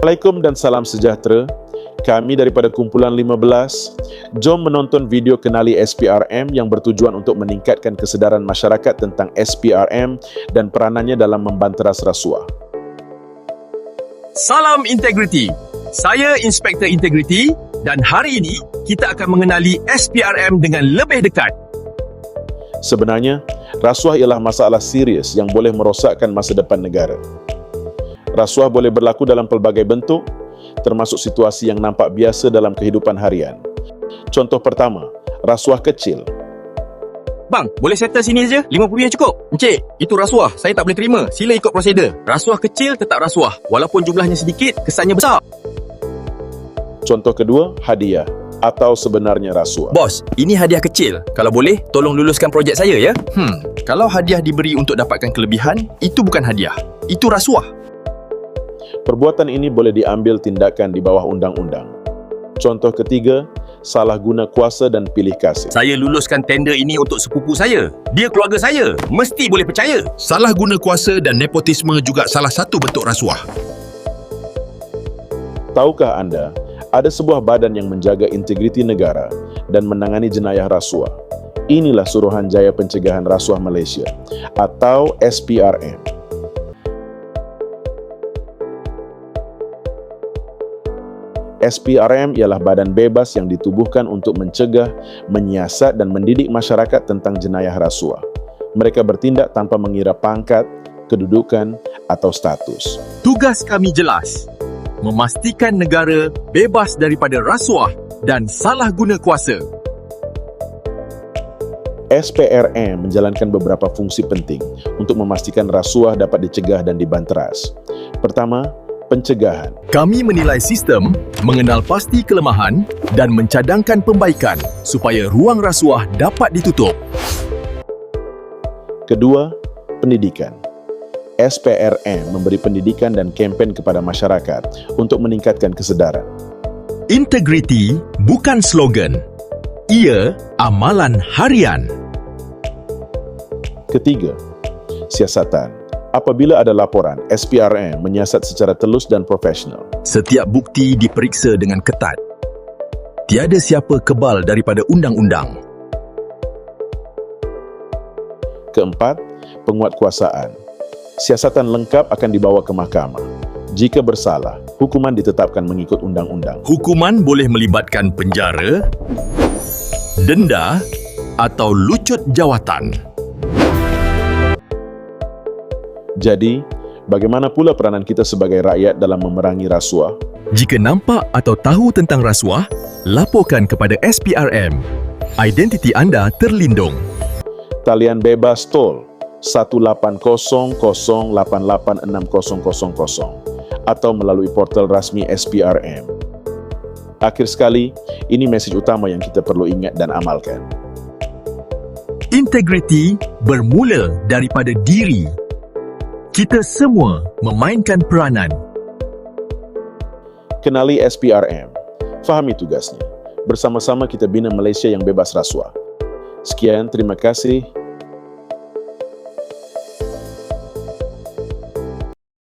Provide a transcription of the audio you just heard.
Assalamualaikum dan salam sejahtera. Kami daripada Kumpulan 15, jom menonton video kenali SPRM yang bertujuan untuk meningkatkan kesedaran masyarakat tentang SPRM dan peranannya dalam membanteras rasuah. Salam integriti. Saya Inspektor Integriti dan hari ini kita akan mengenali SPRM dengan lebih dekat. Sebenarnya, rasuah ialah masalah serius yang boleh merosakkan masa depan negara. Rasuah boleh berlaku dalam pelbagai bentuk, termasuk situasi yang nampak biasa dalam kehidupan harian. Contoh pertama, rasuah kecil. Bang, boleh settle sini saja? RM50 cukup. Encik, itu rasuah. Saya tak boleh terima. Sila ikut prosedur. Rasuah kecil tetap rasuah. Walaupun jumlahnya sedikit, kesannya besar. Contoh kedua, hadiah atau sebenarnya rasuah. Bos, ini hadiah kecil. Kalau boleh, tolong luluskan projek saya ya. Kalau hadiah diberi untuk dapatkan kelebihan, itu bukan hadiah. Itu rasuah. Perbuatan ini boleh diambil tindakan di bawah undang-undang. Contoh ketiga, salah guna kuasa dan pilih kasih. Saya luluskan tender ini untuk sepupu saya. Dia keluarga saya. Mesti boleh percaya. Salah guna kuasa dan nepotisme juga salah satu bentuk rasuah. Tahukah anda, ada sebuah badan yang menjaga integriti negara dan menangani jenayah rasuah. Inilah Suruhanjaya Pencegahan Rasuah Malaysia atau SPRM. SPRM ialah badan bebas yang ditubuhkan untuk mencegah, menyiasat dan mendidik masyarakat tentang jenayah rasuah. Mereka bertindak tanpa mengira pangkat, kedudukan atau status. Tugas kami jelas. Memastikan negara bebas daripada rasuah dan salah guna kuasa. SPRM menjalankan beberapa fungsi penting untuk memastikan rasuah dapat dicegah dan dibanteras. Pertama, pencegahan. Kami menilai sistem, mengenal pasti kelemahan dan mencadangkan pembaikan supaya ruang rasuah dapat ditutup. Kedua, pendidikan. SPRM memberi pendidikan dan kempen kepada masyarakat untuk meningkatkan kesedaran. Integriti bukan slogan. Ia amalan harian. Ketiga, siasatan. Apabila ada laporan, SPRM menyiasat secara telus dan profesional. Setiap bukti diperiksa dengan ketat. Tiada siapa kebal daripada undang-undang. Keempat, penguatkuasaan. Siasatan lengkap akan dibawa ke mahkamah. Jika bersalah, hukuman ditetapkan mengikut undang-undang. Hukuman boleh melibatkan penjara, denda atau lucut jawatan. Jadi, bagaimana pula peranan kita sebagai rakyat dalam memerangi rasuah? Jika nampak atau tahu tentang rasuah, laporkan kepada SPRM. Identiti anda terlindung. Talian bebas tol 18008860000 atau melalui portal rasmi SPRM. Akhir sekali, ini mesej utama yang kita perlu ingat dan amalkan. Integriti bermula daripada diri. Kita semua memainkan peranan. Kenali SPRM. Fahami tugasnya. Bersama-sama kita bina Malaysia yang bebas rasuah. Sekian, terima kasih.